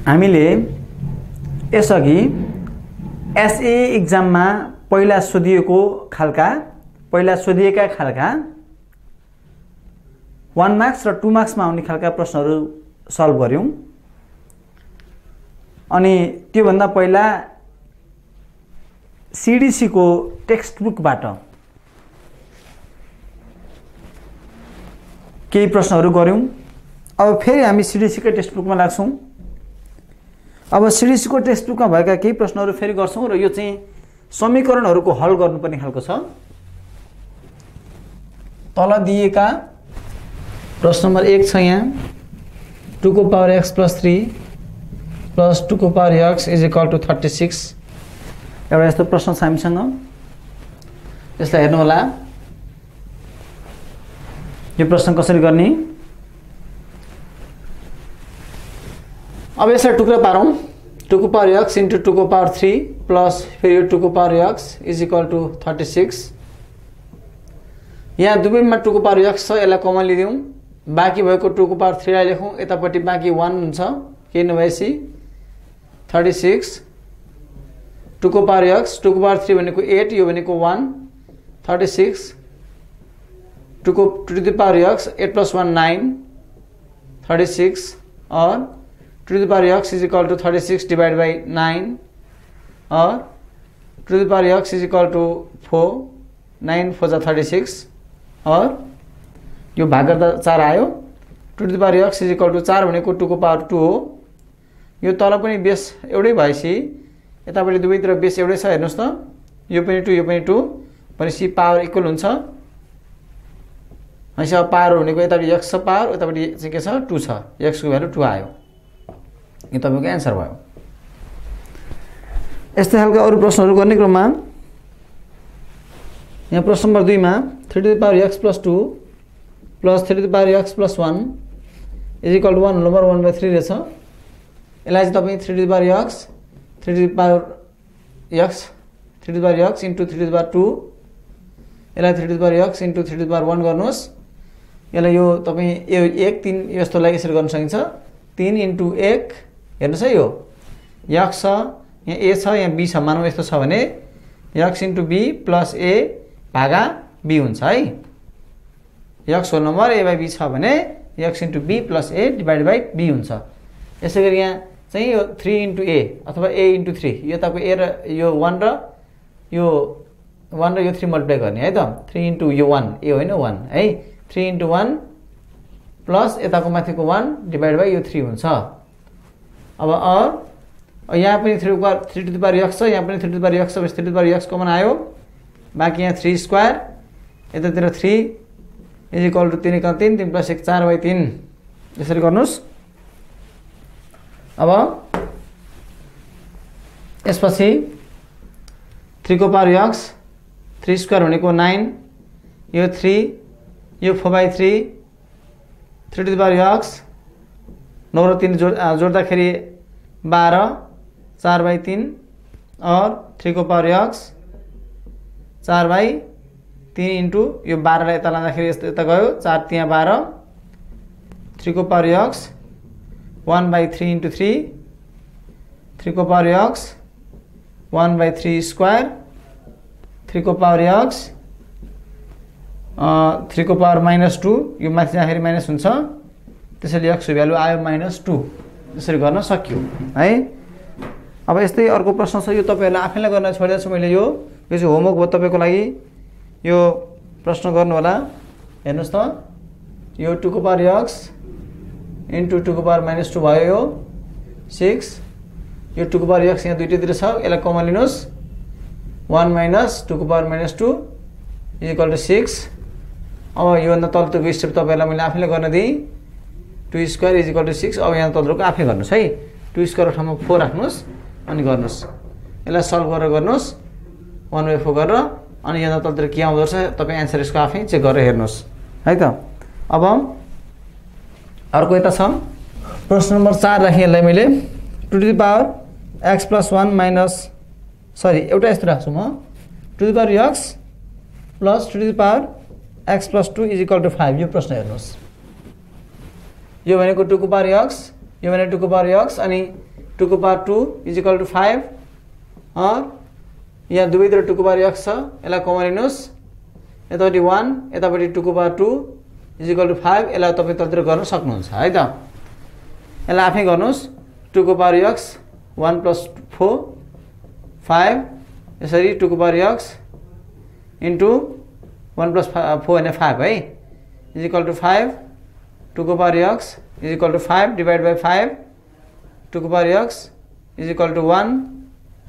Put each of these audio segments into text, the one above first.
हामीले यसअघि एसए एक्जाममा पहिला सोधिएका खालका 1 मार्क्स र 2 मार्क्समा आउने खालका प्रश्नहरू सल्भ गर्यौं। अनि त्यो भन्दा पहिला सीडीसी को टेक्स्ट बुकबाट केही प्रश्नहरू गर्यौं। अब फेरि हामी सीडीसी को टेक्स्ट बुकमा लाग्छौं। अब सीडीसी को टेक्स्ट बुकमा भएका केही प्रश्नहरू फेरि गर्छौं र यो चाहिँ समीकरणहरूको हल गर्नुपर्ने खालको छ। तल दिएका प्रश्न नम्बर 1 छ यहाँ 2 को पावर x + 3 प्लस 2 को पावर x = 36। एउटा यस्तो प्रश्न छ हामीसँग। यसलाई हेर्नु होला। यो प्रश्न कसरी गर्ने? अब यसलाई टुक्रा पारौं। 2 को पावर x * 2 को पावर 3 प्लस फेरि 2 को पावर x = 36। यहाँ दुवैमा 2 को पावर x छ, यसलाई कमन लिदियौं। बाँकी भएको 2 को पावर 3 लाई लेखौं। यतापट्टि बाँकी 1 हुन्छ, के नभएसी 36। 2 को पावर x 2 को पावर 3 भनेको 8, यो भनेको 1 36। 2 को टू द पावर x 8 + 1 9 36 और 2 to the power x = 36 divided by 9 और 2 to the power x = 4 9 4 जा 36 और यो भाग गर्दा 4 आयो। 2 to the power x = 4 भनेको 2 को पावर 2 हो। यो तल पनि बेस एउटै भएपछि यतापट्टि दुवैतिर बेस एउटै छ। हेर्नुस् त, यो पनि 2 यो पनि 2 भनेपछि पावर इक्वल हुन्छ। हैन पावर भनेको यतापट्टि x छ पावर, यतापट्टि चाहिँ के छ 2 छ। x को भ्यालु 2 आयो। यो तपाईको आन्सर भयो। यस्तै खालका अरु प्रश्नहरू गर्ने क्रममा यहाँ प्रश्न नम्बर 2 मा 3 to the power x + 2 plus 3 to the power x + 1 = 1 number 1/3 रहेछ। यसलाई चाहिँ तपाई 3 to the power x 3 to the power x 3 to the power x into 3 to the power 2 यसलाई 3 to the power x into 3 to the power 1 गर्नुस्। यसलाई यो तपाई 1 3 यस्तोलाई यसरी गर्न सकिन्छ। 3 into 1 हेर्नुस् है, यो x छ, यहाँ a छ, यहाँ b छ। मानौ यस्तो छ भने x into b plus a भागा b हुन्छ है। x होल नम्बर a/b छ भने x into b plus a divided by b हुन्छ। यसैगरी यहाँ चाहिँ यो 3 into a अथवा a into 3 यो तपाईको a र यो 1 र यो 1 र यो 3 मल्टिप्लाई गर्ने है त। 3 into यो 1 a होइन 1 है। 3 into 1 प्लस यताको माथिको 1 डिभाइड बाइ यो 3 हुन्छ। अब यहाँ पनि 3 to the power x छ, यहाँ पनि 3 to the power x छ, 3 to the power x common आयो। बाँकी यहाँ 3 स्क्वायर यतातिर 3 = 3 × 3 3 + 1 4/3 यसरी गर्नुस्। अब यसपछि 3 को पावर x 3 स्क्वायर भनेको 9 यो 3 यो 4/3 3 to the power x 9 र 3 जोड्दाखेरि 12 4/3 और 3 को पावर x 4/3 इन्टु यो 12 लाई यता लाँदाखेरि यता गयो 4 त्यहाँ 12 3 को पावर x 1/3 इन्टु 3 3 को पावर x 1/3 स्क्वायर 3 को पावर x 3 को पावर -2 यो माथि जाँदाखेरि माइनस हुन्छ। त्यसैले x को भ्यालु आयो -2। यसरी गर्न सकियो है। अब यस्तै अर्को प्रश्न छ, यो तपाईहरुले आफैले गर्न छोडेको छु मैले। यो चाहिँ होमवर्क हो तपाईको लागि। यो प्रश्न गर्नु होला। हेर्नुस् त, यो 2 को पावर x इन्टु 2 को पावर -2 भयो। यो 6 यो 2 को पावर x यहाँ दुईटैतिर छ, यसलाई कमन लिनुस्। 1 - 2 को पावर -2 = 6। अब यो भन्दा तलको स्टेप तपाईहरुलाई मैले आफैले गर्न दिएँ। 2 स्क्वायर = 6। अब यहाँ तलको आफै गर्नुस् है। 2 स्क्वायर को ठाउँमा 4 राख्नुस् अनि गर्नुस्। यसलाई सल्भ गरेर गर्नुस् 1/4 गरेर। अनि यहाँ तलतिर के आउँदो रहेछ तपाई आन्सर यसको आफै चेक गरेर हेर्नुस् है त। अब अर्को यता छ प्रश्न नम्बर 4 राखेँ यसलाई मैले। 2 to the power x + 1 - sorry एउटा यस्तो राख्छु म। 2 to the power x plus 2 to the power x + 2 = 5। यो प्रश्न हेर्नुस्। यो भनेको 2 को पावर x, यो भनेको 2 को पावर x अनि 2 को पावर 2 इज इक्वल टू 5 यहाँ दुवैतिर 2 को पावर x छ यसलाई कमन लिनुस् यतापट्टि 1 यतापट्टि 2 को पावर 2 इज इक्वल टू 5 यसलाई तपाईं तलतिर गर्न सक्नुहुन्छ है त यसलाई आफै गर्नुस् 2 को पावर x 1 + 4 5 यसरी 2 को पावर x इन्टु 1 + 4 हैन 5 है इज इक्वल टू 5 2 को power x is equal to 5 divide by 5 2 को power x is equal to 1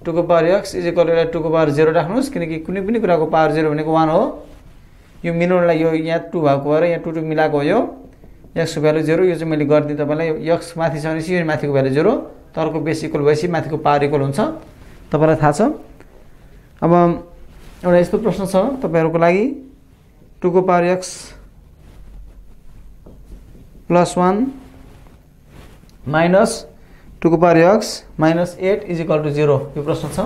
2 को power x is equal to 2 को पावर 0 राख्नुस् किनकि कुनै पनि कुराको पावर 0 भनेको 1 हो यो मिलाउनलाई यो यहाँ 2 भएको भएर यहाँ 2 2 मिलाएको हो यो x को भ्यालु 0 यो चाहिँ मैले गर्दिए तपाईलाई x माथि छ भनेपछि यो माथिको भ्यालु 0 तलको बेस इक्वल भएपछि माथिको पावर इक्वल हुन्छ तपाईलाई थाहा छ अब एउटा यस्तो प्रश्न छ तपाईहरुको लागि 2 को पावर x + 1 माइनस 2 को power x -8 is equal to 0 यो प्रश्न छ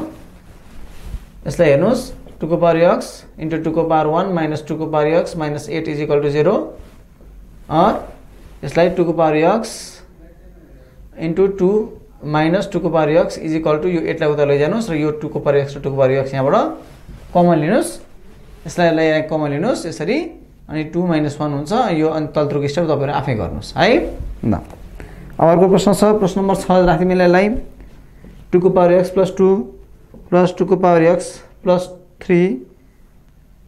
यसलाई हेर्नुस् 2 को पावर x इन्टु 2 को पावर 1 माइनस 2 को power x -8 is equal to 0 और यसलाई 2 को पावर x इन्टु 2 माइनस 2 को power x is equal to यो 8 लाई उता लैजानुस् र यो 2 को पावर x र 2 को पावर x यहाँबाट कमन लिनुस् यसलाई लाई कमन लिनुस् यसरी अनि 2 - 1 हुन्छ यो अनि तलतिरको स्टेप तपाईहरु आफै गर्नुस् है ल अब अर्को प्रश्न छ प्रश्न नम्बर 6 राखि मिलाइलाई 2 को पावर x + 2 + 2 को पावर x + 3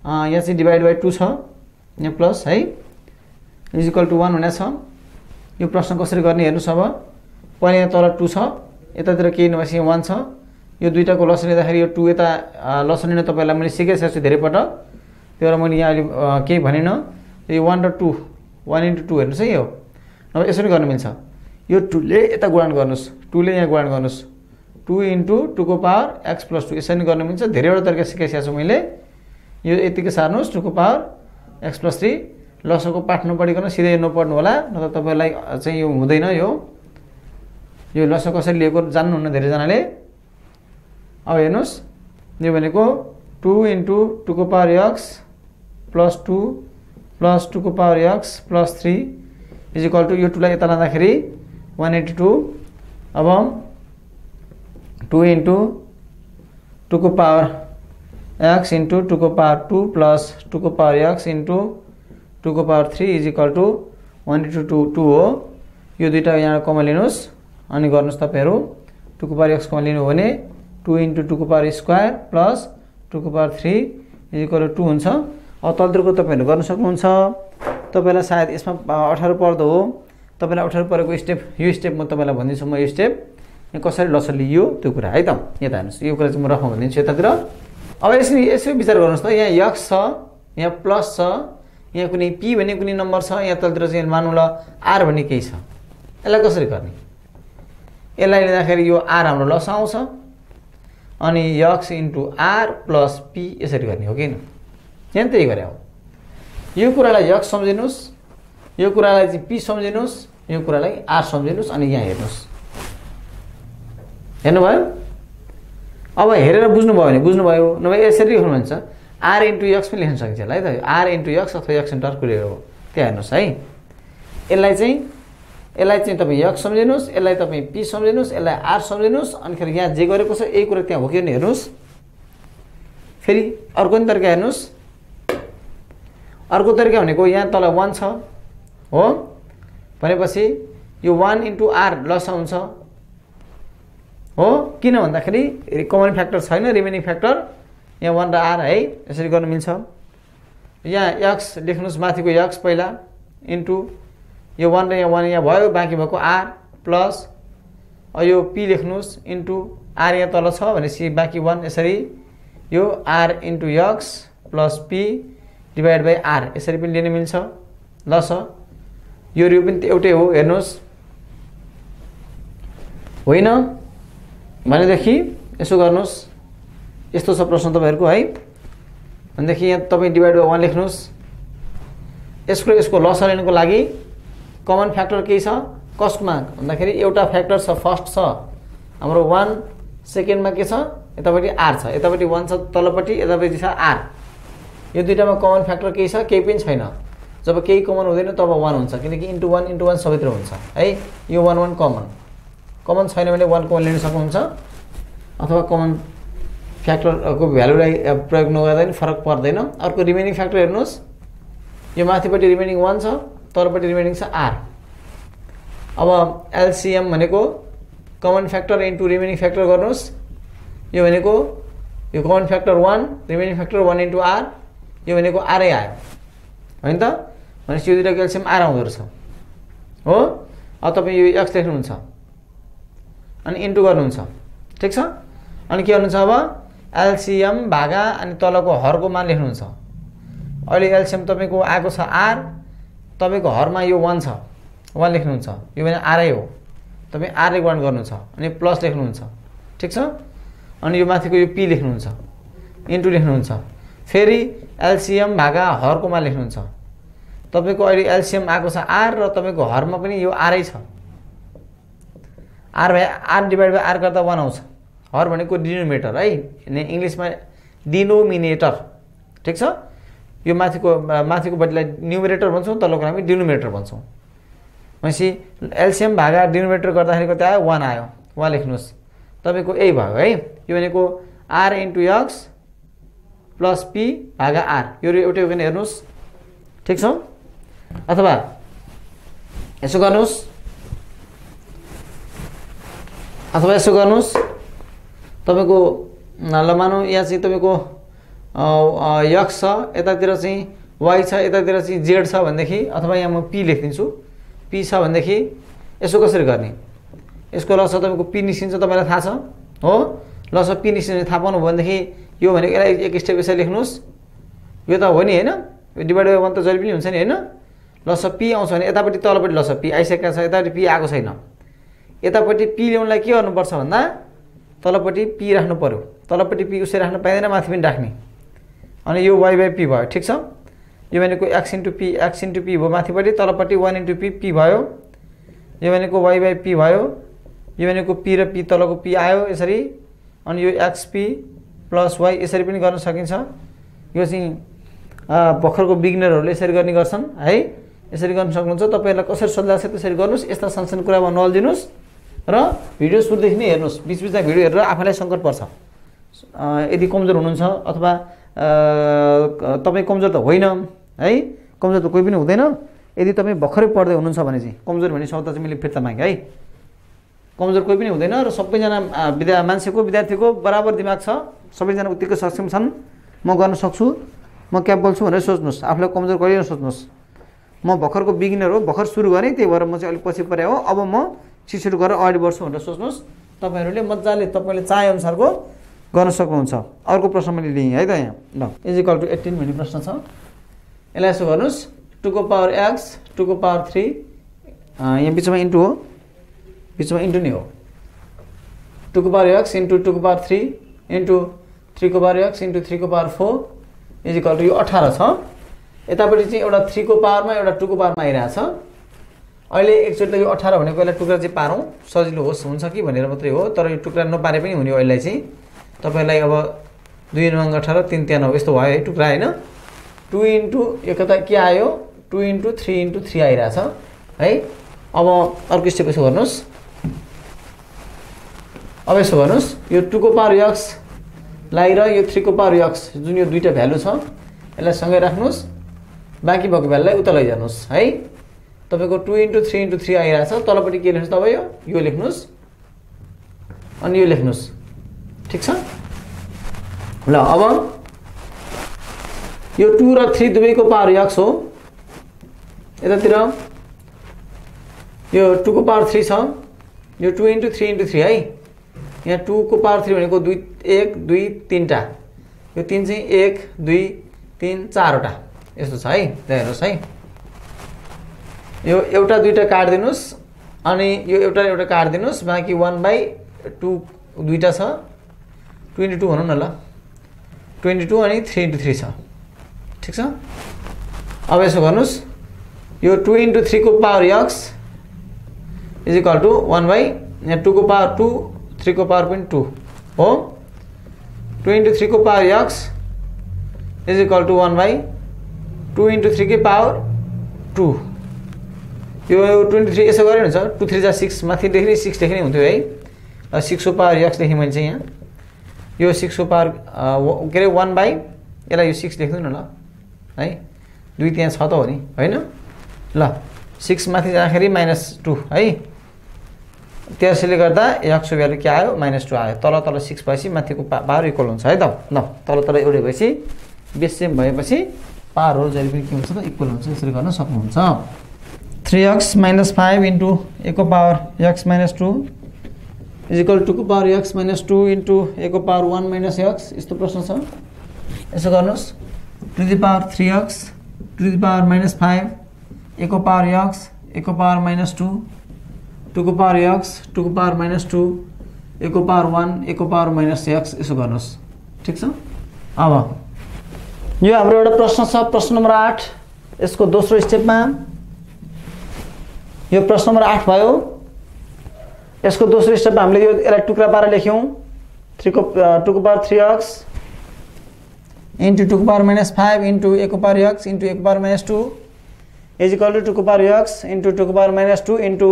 यहाँ चाहिँ डिवाइड बाइ 2 छ यहाँ प्लस है इज इक्वल टू 1 हुने छ यो प्रश्न कसरी गर्ने हेर्नुस् अब पहिला यहाँ तल 2 छ यतातिर केही नभएपछि 1 छ यो दुईटाको लसन लिँदाखेरि यो 2 यता लसन लिन तपाईलाई मैले सिकाइसकेको छु धेरै पटक त्यो भएर मैले यहाँ अलि केही भनिन यो 1 र 2 1 * 2 हेर्नुस् है यो अब यसरी गर्न मिल्छ यो 2 ले यता गुणन गर्नुस् 2 ले यहाँ गुणन गर्नुस् 2 * 2 को पावर x + 2 यसरी गर्न मिल्छ धेरैवटा तरिका सिकाइसकेको छु मैले यो यतिकै सार्नुस् 2 को पावर x + 3 लसको पाठ नपढिकन सिधै नपढ्नु होला नत्र तपाईलाई चाहिँ यो हुँदैन यो लस कसरी लिएको जान्नुहुन्न धेरै जनाले अब हेर्नुस् यो भनेको 2 * 2 को पावर x + 2 + 2 को power x + 3 is equal to यो 2 लाई यता लाँदाखेरि 182 अब 2 * 2 को पावर x * 2 को पावर 2 + 2 को पावर x * 2 को पावर 3 इज इक्वल टू 182 2 हो यो दुईटा यहाँ कमन लिनुस् अनि गर्नुस् तपाईहरु 2 को पावर x कमन लिनु भने 2 * 2 को पावर स्क्वायर + 2 को पावर 3 इज इक्वल टू 2 हुन्छ अब तलतिरको तपाईहरु गर्न सक्नुहुन्छ तपाईलाई सायद यसमा 18 पर्दो हो तपाईलाई 18 परेको स्टेप यो स्टेप म तपाईलाई भन्दिन्छु म यो स्टेप यहाँ कसरी लसन लियो त्यो कुरा है त यहाँ हेर्नुस् यो कुरा चाहिँ म रफ भन्दिन्छु यतातिर अब यसरी विचार गर्नुस् त यहाँ x छ यहाँ प्लस छ यहाँ कुनै p भन्ने कुनै नम्बर छ यहाँ तलतिर चाहिँ मानौँ ल r भन्ने केही छ यसलाई कसरी गर्ने यसलाई लिँदाखेरि यो r हाम्रो लस आउँछ अनि x * r + p यसरी गर्ने हो किन यहाँ त्यही गरे हो यो कुरालाई x सम्झिनुस् यो कुरालाई चाहिँ p सम्झिनुस् यो कुरालाई r सम्झिनुस् अनि यहाँ हेर्नुस् हेर्नुभयो अब हेरेर बुझ्नुभयो भने बुझ्नुभयो नभए यसरी लेख्नुहुन्छ r * x पनि लेख्न सकिन्छ है त r * x अथवा x * r कुरै हो त्यहाँ हेर्नुस् है यसलाई चाहिँ तपाई x सम्झिनुस् यसलाई तपाई p सम्झिनुस् यसलाई r सम्झिनुस् अनि फेरि यहाँ जे गरेको छ यही कुरा त्यहाँ हो कि नि हेर्नुस् फेरि अर्को पनि तरिका हेर्नुस् अर्को तरिका भनेको यहाँ तल 1 छ हो भनेपछि यो 1 * r लस आउँछ हो किन भन्दाखेरि कमन फ्याक्टर छैन रिमेनिङ फ्याक्टर यहाँ 1 र r है यसरी गर्न मिल्छ यहाँ x लेख्नुस् माथिको x पहिला इन्टु यो 1 र यहाँ 1 यहाँ भयो बाँकी भएको r प्लस यो p लेख्नुस् इन्टु r यहाँ तल छ भनेपछि बाँकी 1 यसरी यो r * x + p divide by r यसरी पनि लिन मिल्छ ल छ यो पनि एउटै हो हेर्नुस् होइन भनेदेखि यसो गर्नुस् यस्तो छ प्रश्न तपाईहरुको है भनेदेखि यहाँ तपाई डिवाइड बाइ 1 लेख्नुस् यसको लस लिनको लागि कमन फ्याक्टर के छ कसमा भन्दाखेरि एउटा फ्याक्टर छ फर्स्ट छ हाम्रो 1 सेकेन्डमा के छ यतापटि r छ यतापटि 1 छ तलपटि यतापटि छ r यो दुईटामा कमन फ्याक्टर के छ केही पनि छैन जब केही कमन हुँदैन तब 1 हुन्छ किनकि * 1 * 1 सबैतिर हुन्छ है यो 1 1 कमन कमन छैन भने 1 कमन लिन सक्नुहुन्छ अथवा कमन फ्याक्टरको भ्यालुलाई प्रयोग नगर्दा पनि फरक पर्दैन। अर्को रिमेनिङ फ्याक्टर हेर्नुहोस्, यो माथिपट्टि रिमेनिङ 1 छ, तलपट्टि रिमेनिङ छ r। अब एलसीएम भनेको common factor into remaining factor गर्नुहोस्। यो भनेको यो common factor 1 remaining factor 1 into r, यो भनेको r आयो हैन त। भनेपछि यो दुईटाको एलसीएम r आउँदो रहेछ हो। अब तपाईँ यो x लेख्नुहुन्छ अनि इन्टु गर्नुहुन्छ, ठिक छ। अनि के गर्नुहुन्छ अब एलसीएम भागा अनि तलको हरको मान लेख्नुहुन्छ। अहिले एलसीएम तपाईँको आएको छ r, तपाईँको हरमा यो 1 छ, 1 लेख्नुहुन्छ, यो भने r हो। तपाईँ r ले गुणन गर्नुहुन्छ अनि प्लस लेख्नुहुन्छ, ठिक छ। अनि यो माथिको यो p लेख्नुहुन्छ, इन्टु लेख्नुहुन्छ, फेरि एलसीएम भागा हरको मान लेख्नुहुन्छ। तपाईको अहिले एलसीएम आएको छ r र तपाईको हरमा पनि यो r छ। r डिभाइड बाइ r गर्दा 1 आउँछ। हर भनेको डिनोमिनेटर है, इंग्लिशमा डिनोमिनेटर, ठीक छ। यो माथिको बदलाई न्युमरेटर भन्छौं, तलको हामी डिनोमिनेटर भन्छौं। भनेपछि एलसीएम भागा डिनोमिनेटर गर्दाखेरि कति आयो 1 आयो, 1 लेख्नुस्। तपाईको यही भयो है। यो भनेको r * x प्लस p भागा r, यो एउटै हो भने हेर्नुस्, ठीक छ। अथवा यसो गर्नुस्, तपाईको ल मानौ यहाँ चाहिँ तपाईको x छ, यतातिर चाहिँ y छ, यतातिर चाहिँ z छ भनेदेखि, अथवा यहाँ म p लेख्दिन्छु, p छ भनेदेखि यसो कसरी गर्ने? यसको लस तपाईको p निस्किन्छ, तपाईलाई थाहा छ हो। लस p निस्किन्छ थाहा पाउनु भनेदेखि यो भनेको यसलाई एक स्टेप यसरी लेख्नुस्। यो त हो नि हैन, यो डिभाइड बाइ 1 त जहिले पनि हुन्छ नि हैन। लस p आउँछ भने यतापट्टि तलपट्टि लस p आइसकेको छ, यतापट्टि p आएको छैन। यतापट्टि p ल्याउनलाई के गर्नुपर्छ भन्दा तलपट्टि p राख्नु पर्यो। तलपट्टि p उसै राख्न पाइदैन, माथि पनि राख्ने। अनि यो y बाइ p भयो, ठीक छ। यो भनेको x * p भयो माथिपट्टि, तलपट्टि 1 * p भयो। यो भनेको y बाइ p भयो। यो भनेको p र p तलको p आयो यसरी। अनि यो xp + y यसरी पनि गर्न सकिन्छ। यो चाहिँ भर्खरको बिगिनरहरूले यसरी गर्ने गर्छन् है। यसरी गर्न सक्नुहुन्छ। तपाईहरुलाई कसरी सजिलो लाग्छ त्यसरी गर्नुस्। यस्ता सानसानो कुरामा नल्झिनुस् र भिडियो सुरुदेखि नै हेर्नुस्। बीचबीचमा भिडियो हेरेर आफैलाई संकट पर्छ। यदि कमजोर हुनुहुन्छ अथवा तपाई कमजोर त होइन है, कमजोर त कोही पनि हुँदैन। यदि तपाई भर्खरै पढ्दै हुनुहुन्छ भने चाहिँ कमजोर भन्ने शब्द चाहिँ मैले फिर्ता मागे है। कमजोर कोही पनि हुँदैन र सबैजना विद्यार्थीको बराबर दिमाग छ। सबैजना उत्तिकै सक्षम छन्। म गर्न सक्छु, म क्यापेबल छु भनेर सोच्नुस्। आफूलाई कमजोर कहिले नसोच्नुस्। म भर्खरको बिगिनर हो, भर्खर सुरु गरेँ, त्यही भएर म चाहिँ अलिक पछि परे हो। अब म छिटो गरेर अगाडि बढ्छु भनेर सोच्नुस्। तपाईहरुले मज्जाले तपाईले चाहे अनुसारको गर्न सक्नुहुन्छ। अर्को प्रश्न मैले लिएँ है त यहाँ। ल = 18 भन्ने प्रश्न छ। यसलाई यसो गर्नुस्, 2 को पावर x 2 को पावर 3, यहाँ बिचमा इन्टु हो, बिचमा इन्टु नै हो। 2 को पावर x * 2 को पावर 3 * 3 को पावर x * 3 को पावर 4 = यो 18 छ। यतापट्टि चाहिँ एउटा 3 को पावरमा एउटा 2 को पावरमा आइरहेछ। अहिले एकचोटि यो 18 भनेको यसलाई टुक्रा चाहिँ पारौँ, सजिलो होस्, हुन्छ कि भनेर मात्रै हो। तर यो टुक्रा नपारे पनि हुने हो। यसलाई चाहिँ तपाईलाई अब 2 × 18 3 × 93 यस्तो भयो है टुक्रा हैन। 2 * यो कता के आयो 2 * 3 * 3 आइरहेछ है। अब अर्को स्टेप यसो गर्नुस्। अब यसो गर्नुस्, यो 2 को पावर x लाई र यो 3 को पावर x जुन यो दुईटा भ्यालु छ यसलाई सँगै राख्नुस्। बाँकी भएको भ्यालुलाई उता लैजानुस् है। तपाईको 2 * 3 * 3 आइरहेछ। तलपट्टि के लेख्नुस् तपाई यो लेख्नुस् अनि यो लेख्नुस्, ठीक छ। ल अब यो 2 र 3 दुवैको पावर x हो। यतातिर यो 2 को पावर 3 छ। यो 2 * 3 * 3 है। यहाँ 2 को पावर 3 भनेको 1 2 3 टा। यो 3 चाहिँ 1 2 3 4 वटा यस्तो छ है। हेर्नुस् है। यो एउटा दुईटा काट दिनुस् अनि यो एउटा एउटा काट दिनुस्। बाँकी 1/2 दुईटा छ। 2 * 2 भनौँ न ल, 22 अनि 3 * 3 छ, ठीक छ। अब यसो गर्नुस्, यो 2 * 3 को पावर x = 1/, 2 को पावर 2 3 को पावर पनि 2 हो। 2 * 3 को पावर x = 1/2 * 3 की पावर 2 यो 23 यसो गरे हुन्छ 2 3 जा 6 माथिदेखि नै 6 देखि नै हुन्थ्यो है 6 को पावर x लेखेँ मैले चाहिँ यहाँ यो 6 को पावर के अरे 1 बाई यसलाई यो 6 लेख्नु न ल है 2 त्यहाँ छ त हो नि हैन ल 6 माथि जाँदाखेरि -2 है त्यसैले गर्दा x को भ्यालु के आयो -2 आयो तल तल 6 भएपछि माथिको पावर इक्वल हुन्छ है त ल तल तल एउटै भएपछि बेस सेम भएपछि पावरहरु जहिले पनि के हुन्छ त इक्वल हुन्छ यसरी गर्न सक्नुहुन्छ 3x - 5 into a को power x - 2 is equal to 2 को पावर x - 2 into a को पावर 1 - x यस्तो प्रश्न छ यसो गर्नुस् to the power 3x to the power -5 a को पावर x a को पावर -2 2 को पावर x 2 को पावर -2 a को पावर 1 a को पावर -x यसो गर्नुस् ठीक छ अब यो हाम्रो एउटा प्रश्न छ प्रश्न नम्बर 8 यसको दोस्रो स्टेपमा यो प्रश्न नम्बर 8 भयो यसको दोस्रो स्टेपमा हामीले यो यसलाई टुक्रा पारेर लेख्यौं 2 को पावर 3x into 2 को पावर -5 into a को पावर x into a को पावर -2 is equal to 2 को पावर x into 2 को पावर -2 into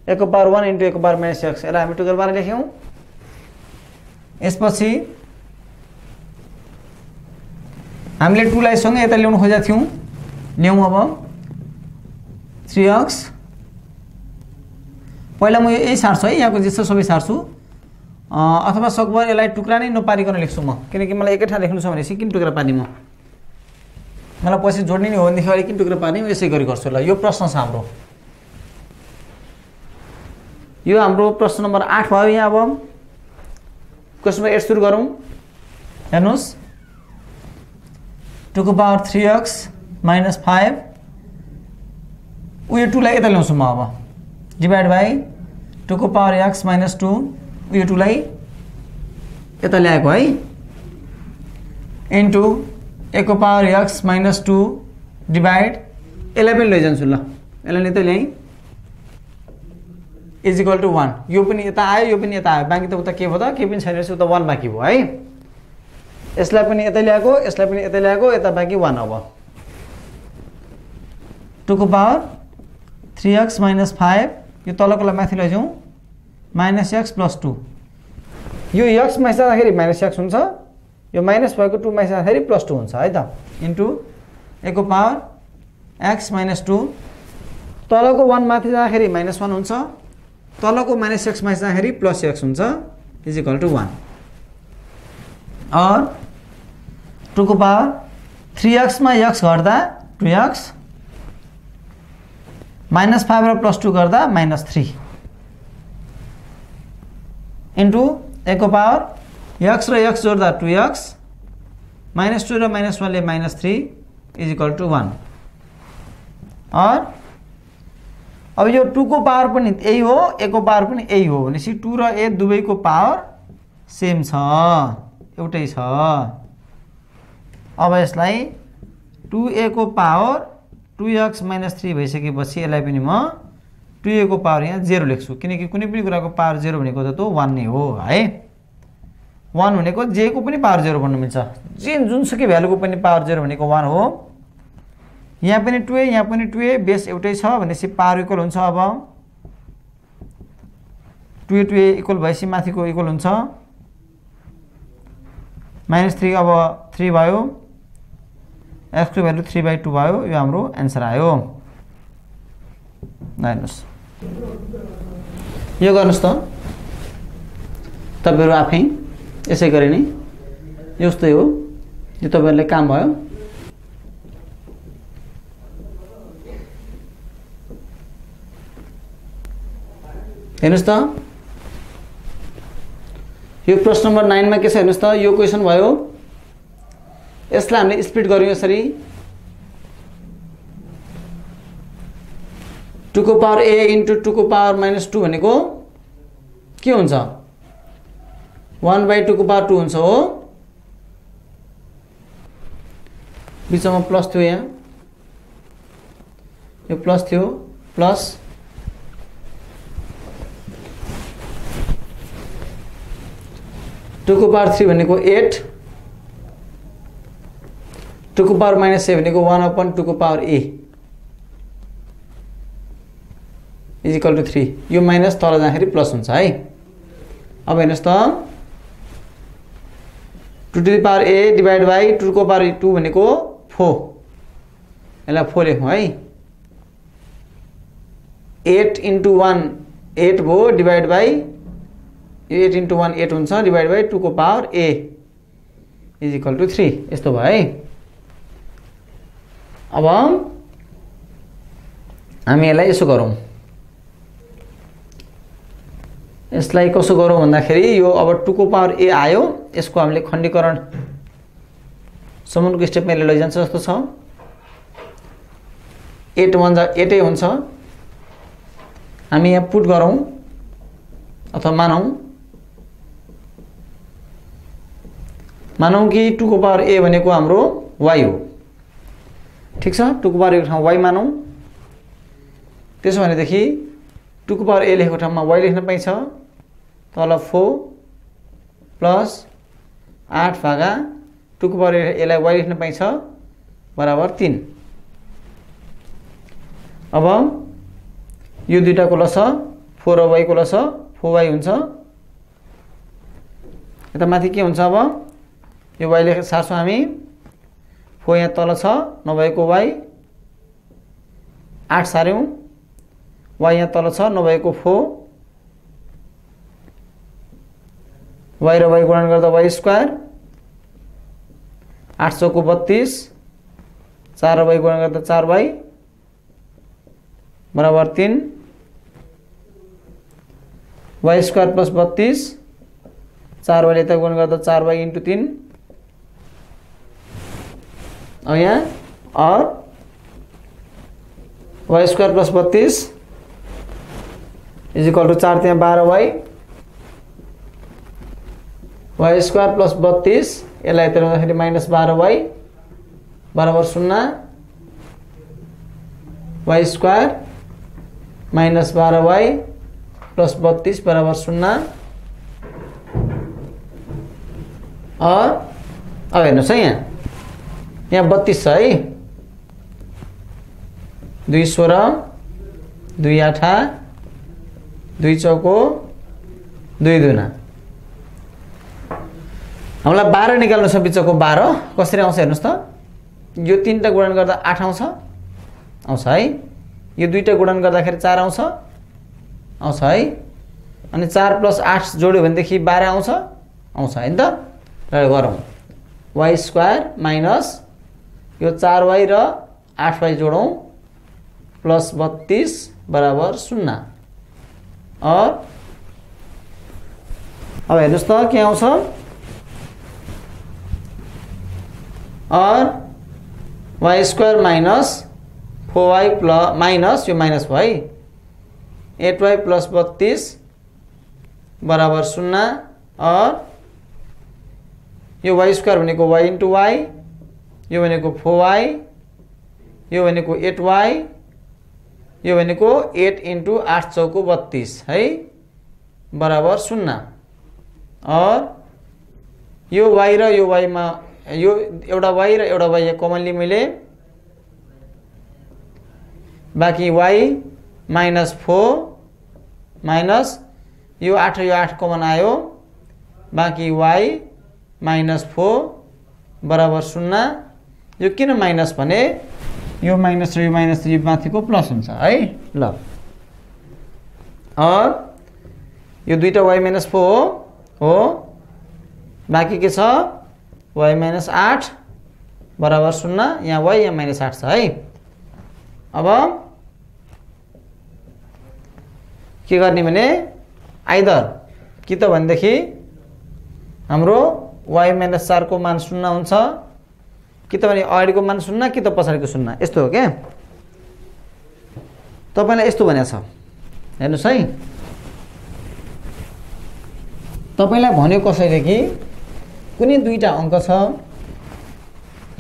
a को पावर 1 into a को पावर -x यसलाई हामी टुक्रा पारेर लेख्यौं यसपछि हामीले 2 लाई सँगै यता ल्याउन खोजेका थियौं ल्याउँ अब 3x पहिला म यही सार्छु है यहाँको जस्तो सबै सार्छु अथवा सकभर यसलाई टुक्रा नै नपारिकन लेख्छु म किनकि मलाई एकै ठाउँ लेख्नु छ भने किन टुक्रा पार्ने म मलाई पछि जोड्ने नै हो भने अहिले किन टुक्रा पार्ने यसै गरी गर्छु ल यो प्रश्न छ हाम्रो यो हाम्रो प्रश्न नम्बर 8 भयो यहाँ अब क्वेशन नम्बर 8 सुरु गरौँ हेर्नुस् 2 को पावर 3x - 5 उयो 2 लाई यता ल्याउँछु म अब डिवाइड बाइ 2 को पावर x - 2 उयो 2 लाई यता ल्याएको है इन्टु a को पावर x - 2 डिवाइड यसलाई पनि लैजान्छु ल यसलाई यता ल्याएँ इज इक्वल टु 1 यो पनि यता आयो यो पनि यता आयो बाँकी त उता के भयो त के पनि छैन रहेछ उता 1 बाँकी भयो है यसलाई पनि यता ल्याएको यसलाई पनि यता ल्याएको यता बाँकी 1 अब 2 को पावर 3x - 5 यो तलकोलाई माथि लैजाउँ -x + 2 यो x माथि जाँदाखेरि -x हुन्छ यो माइनस भएको 2 माथि जाँदाखेरि +2 हुन्छ है त इन्टु a को पावर x - 2 तलको 1 माथि जाँदाखेरि -1 हुन्छ तलको -x माथि जाँदाखेरि +x हुन्छ इज इक्वल टु 1 और 2 को पावर 3x मा x गर्दा 2x -5 र +2 गर्दा -3 इन्टु a को पावर x र x जोड्दा 2x -2 र -1 ले -3 इज इक्वल टु 1 और अब यो 2 को पावर पनि यही हो a को पावर पनि यही हो भनेपछि 2 र a दुवैको पावर सेम छ एउटै छ अब यसलाई 2a को पावर 2x - 3 भइसकेपछि यसलाई पनि म 2a को पावर यहाँ 0 लेख्छु किनकि कुनै पनि कुराको पावर 0 भनेको त 1 नै हो है 1 भनेको j को पनि पावर 0 भन्नु मिल्छ जुनसुकै भ्यालुको पनि पावर 0 भनेको 1 हो यहाँ पनि 2a यहाँ पनि 2a बेस एउटै छ भनेपछि पावर इक्वल हुन्छ अब 2a इक्वल भएपछि माथिको इक्वल हुन्छ -3 अब 3 भयो x को भ्यालु 3/2 भयो यो हाम्रो आन्सर आयो हेर्नुस् यो गर्नुस् त तपाईहरु आफै यसै गरे नि यस्तै हो यो तपाईहरुले काम भयो हेर्नुस् त यो प्रश्न नम्बर 9 मा के छ हेर्नुस् त यो क्वेशन भयो यसलाई हामीले स्प्लिट गर्यौं यसरी 2 को पावर a इन्टु 2 को पावर -2 भनेको के हुन्छ 1/2 को पावर 2 हुन्छ हो बीचमा प्लस थियो यहाँ यो प्लस थियो प्लस 2 को पावर 3 भनेको 8 2 को पावर -7 भनेको 1/2 को power a is equal to 3 यो माइनस तल जाँदाखेरि प्लस हुन्छ है। अब हेर्नुहोस् त 2 to the power a divide by 2 को पावर 2 भनेको 4 यसलाई 4 लेखौँ है। 8 इन्टु 1 8 भयो डिभाइड बाई 8 इन्टु 1 8 हुन्छ डिभाइड बाई 2 को power a is equal to 3 यस्तो भयो है। अब हामी यसलाई यसो गरौँ, यसलाई कसो गरौँ भन्दाखेरि यो अब 2 को पावर a आयो, यसको हामीले खण्डीकरण सम्मुखको स्टेपमा लैजान्छ जस्तो छ। 8 1 जा 8 हुन्छ। हामी यहाँ पुट गरौँ अथवा मानौँ कि 2 को पावर a भनेको हाम्रो y हो, ठीक छ। 2 को पावर a को ठाउँमा y मानौँ। त्यसो भनेदेखि 2 को पावर a लेखेको ठाउँमा y लेख्न पाइन्छ। तल 4 प्लस 8 भागा 2 को पावर a लाई y लेख्न पाइन्छ बराबर 3। अब यो दुईटाको लस 4 र y को लस 4y हुन्छ। यता माथि के हुन्छ, अब यो y लेखेर सार्छौँ हामी। 4 यहाँ तल छ नभएको y 8 सार्यौँ, y यहाँ तल छ नभएको 4 y र y गुणन गर्दा y स्क्वायर 8 चौको 32 4 र y गुणन गर्दा 4y बराबर 3 y स्क्वायर प्लस 32 4y यता गुणन गर्दा 4y इन्टु 3। अब यहाँ और y square plus 32 is equal to 4 त्यहाँ 12y y स्क्वायर प्लस 32 यसलाई यता ल्याउँदाखेरि माइनस 12y बराबर 0 y square minus 12y plus 32 बराबर 0। और अब हेर्नुहोस् है यहाँ 32 छ है। 2 16 2 8 2 चौको 2 दुना हामीलाई 12 निकाल्नु छ। बिचको 12 कसरी आउँछ हेर्नुहोस् त। यो 3टा गुणन गर्दा 8 आउँछ है। यो 2टा गुणन गर्दाखेरि 4 आउँछ है। अनि 4 प्लस 8 जोड्यो भनेदेखि 12 आउँछ हैन त। र गरौँ y स्क्वायर माइनस यो 4y र 8y जोडौँ प्लस 32 बराबर 0। और अब हेर्नुहोस् त के आउँछ, और y square minus 4y plus minus यो माइनस भयो है 8y प्लस 32 बराबर 0। और यो y स्क्वायर भनेको y इन्टु y, यो भनेको 4y, यो भनेको 8y, यो भनेको 8 इन्टु 8 चौको 32 है बराबर 0। और यो y र यो y मा यो एउटा y र एउटा y कमनली मैले बाँकी y माइनस 4 माइनस यो 8 र यो 8 कमन आयो बाँकी y माइनस 4 बराबर 0। यो किन माइनस भने यो माइनस र यो माइनस यो माथिको प्लस हुन्छ है ल। और यो दुईटा y माइनस 4 हो बाँकी के छ y माइनस 8 बराबर 0। यहाँ y यहाँ माइनस 8 छ है। अब के गर्ने भने आइदर कि त भनेदेखि हाम्रो y माइनस 4 को मान 0 हुन्छ कि त भने अगाडिको मान 0 कि त पछाडिको 0 यस्तो हो क्या। तपाईलाई यस्तो भनेको छ हेर्नुस् है। तपाईलाई भन्यो कसैले कि कुनै दुईटा अंक छ,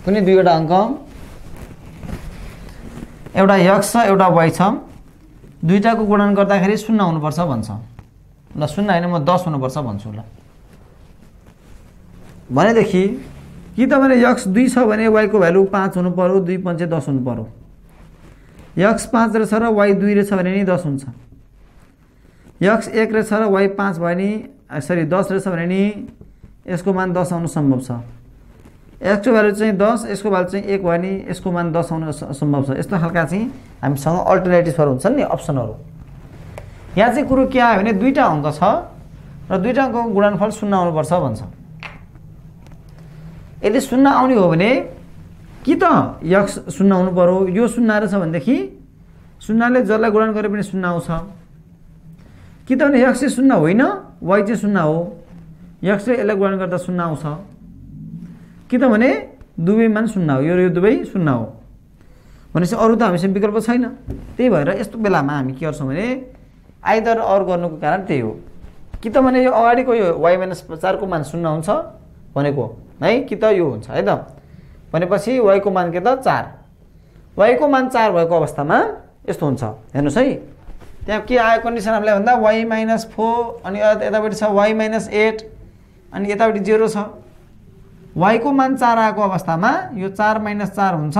कुनै दुईवटा अंक एउटा x छ एउटा y छ, दुईटाको गुणन गर्दाखेरि 0 हुनुपर्छ भन्छ। ल 0 हैन म 10 हुनुपर्छ भन्छु ल। भनेदेखि कि त भने x 2 छ भने y को भ्यालु 5 हुनु पर्यो, 2 5 10 हुनु पर्यो। x 5 रहेछ र y 2 रहेछ भने नि 10 हुन्छ। x 1 रहेछ र y 5 भयो नि सरी 10 रहेछ भने नि यसको मान 10 आउनु सम्भव छ। x को भ्यालु चाहिँ 10, यसको भ्यालु चाहिँ 1 भयो नि यसको मान 10 आउनु सम्भव छ। यस्तो खालका चाहिँ हामीसँग अल्टरनेटिभ्सहरु हुन्छन् नि, अप्सनहरु। यहाँ चाहिँ कुरो के आयो भने दुईटा अङ्क छ र दुईटा अङ्कको गुणनफल 0 आउनु पर्छ भन्छ। यदि 0 आउने हो भने कि त x 0 आउनु पर्यो, यो 0 रहेछ भनेदेखि 0 ले जसलाई गुणन गरे पनि 0 आउँछ। कि त भने x चाहिँ 0 होइन, y चाहिँ 0 हो, x ले यसलाई गुणन गर्दा 0 आउँछ। कि त भने दुवै मान 0 हो, यो दुवै 0 हो भनेपछि अरु त हामीसँग विकल्प छैन। त्यही भएर यस्तो बेलामा हामी के गर्छौं भने आइदर अर गर्नुको कारण त्यही हो। कि त भने यो अगाडिको यो y-4 को मान 0 हुन्छ भनेको है, कि त यो हुन्छ है त। भनेपछि y को मान के त 4, y को मान 4 भएको अवस्थामा यस्तो हुन्छ। हेर्नुस् है, त्यहाँ के आयो कन्डिसन हामीलाई भन्दा y-4 अनि यतापट्टि छ y-8 अनि यतापट्टि 0 छ। y को मान 4 आएको अवस्थामा यो 4 - 4 हुन्छ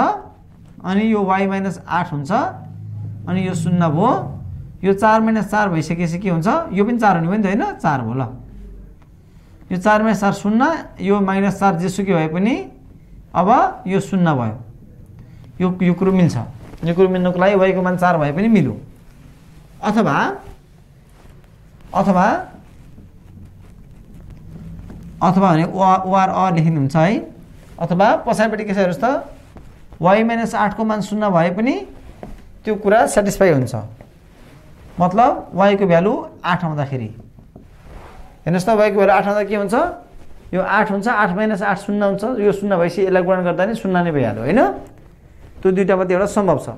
अनि यो y-8 हुन्छ अनि यो 0 भयो। यो 4 - 4 भइसकेपछि के हुन्छ, यो पनि 4 हुने भयो नि त हैन, 4 भयो ल। यो 4 - 4 0, यो -4 जेसुकै भए पनि अब यो 0 भयो। यो कुरो मिल्छ। यो कुरो मिल्नको लागि y को मान 4 भए पनि मिल्यो। अथवा भने ओआर अ लेखिनुहुन्छ है। अथवा पछाडिपट्टि के छ हेर्नुस् त, y-8 को मान 0 भए पनि त्यो कुरा सेटिस्फाई हुन्छ। मतलब y को भ्यालु 8 आउँदाखेरि हेर्नुस् त, y को भ्यालु 8 आउँदा के हुन्छ, यो 8 हुन्छ, 8 - 8 0 हुन्छ, यो 0 भएपछि यसलाई गुणन गर्दा नि 0 नै भइहाल्यो हैन। त्यो दुईटा मध्ये एउटा सम्भव छ।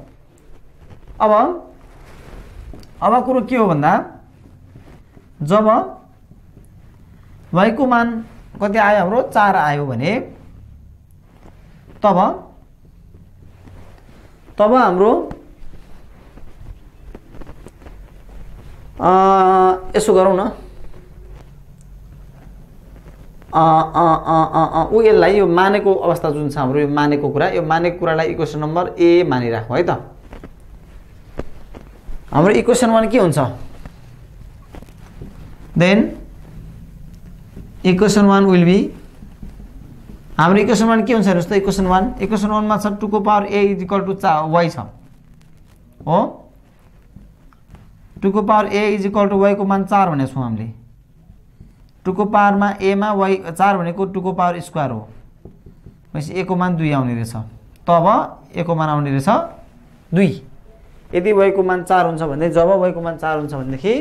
अब कुरो के हो भन्दा जब y को मान कति आयो हाम्रो 4 आयो भने तब हाम्रो यसो गरौँ न, यसलाई यो मानेको अवस्था जुन छ हाम्रो, यो मानेको कुरा, यो मानेको कुरालाई इक्वेसन नम्बर a मानिराखौँ है त। हाम्रो इक्वेसन 1 के हुन्छ, देन इक्वेसन 1 विल बी, हाम्रो इक्वेसन 1 के हुन्छ हेर्नुस् त, इक्वेसन 1 मा छ 2 को पावर a = y छ हो। 2 को पावर a = y को मान 4 भनेको छौं हामीले। 2 को पावर मा a मा y 4 भनेको 2 को पावर स्क्वायर हो। भनेपछि a को मान 2 आउने रहेछ। तब a को मान आउने रहेछ 2। यदि y को मान 4 हुन्छ भने, जब y को मान 4 हुन्छ भनेदेखि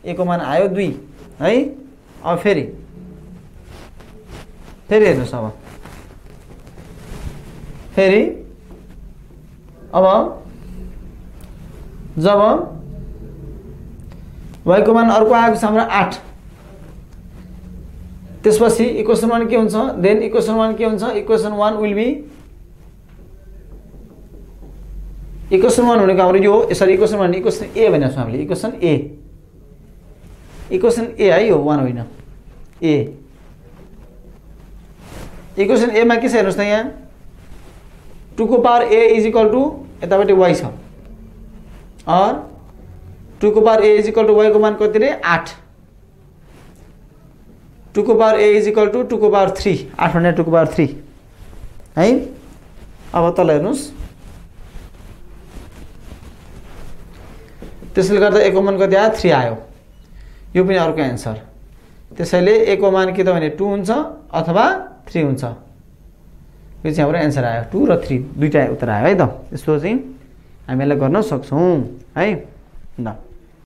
a को मान आयो 2 है। अब फेरि हेर्नुस्, अब फेरि जब y को मान अर्को आएको छ हाम्रो 8, त्यसपछि इक्वेसन 1 के हुन्छ, देन इक्वेसन 1 के हुन्छ, इक्वेसन 1 विल बी, इक्वेसन 1 भनेको हाम्रो यो सरी इक्वेसन 1 इक्वेसन a भनेको छ हामीले, इक्वेसन a है, यो 1 होइन a। इक्वेसन a मा के छ हेर्नुस् त, यहाँ 2 को पावर a = यतापट्टि y छ और 2 को पावर a = y को मान कति रे 8। 2 को पावर a = 2 को पावर 3, 8 भने 2 को पावर 3 है। अब तल हेर्नुस्, त्यसले गर्दा a को मान कति आयो 3 आयो। यो पनि अर्को एन्सर। त्यसैले a को मान के त भने 2 हुन्छ अथवा 3 हुन्छ। यो चाहिँ हाम्रो एन्सर आयो, 2 र 3 दुईटा उत्तर आयो है त। यस्तो चाहिँ हामी यसलाई गर्न सक्छौं है। ल